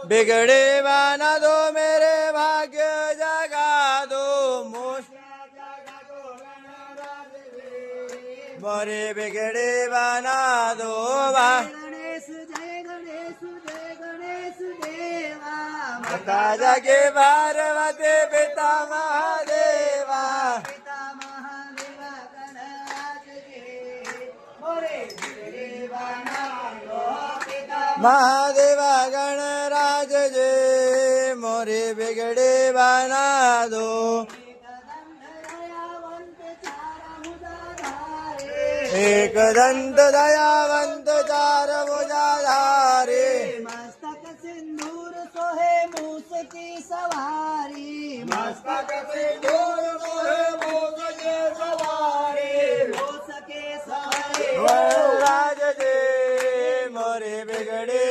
बिगड़े बना दो मेरे भाग्य जगा दो मोरे बिगड़े बना दो गणेश जय गणेश जय गणेश देवा माता जगे पार्वती पिता महादेवा पिता महादेवा गणराज के मोरे बिगड़े बना दो पिता महादेवा गणराज जे मोरे बिगड़े बना दो एक दंत दयावंत चार भुजाधारे मस्तक सिंदूर सोहे मूस की सवारी मस्तक सिंदूर सोहे मूस की सवारी मूस के सवारी राज जे मोरे बिगड़े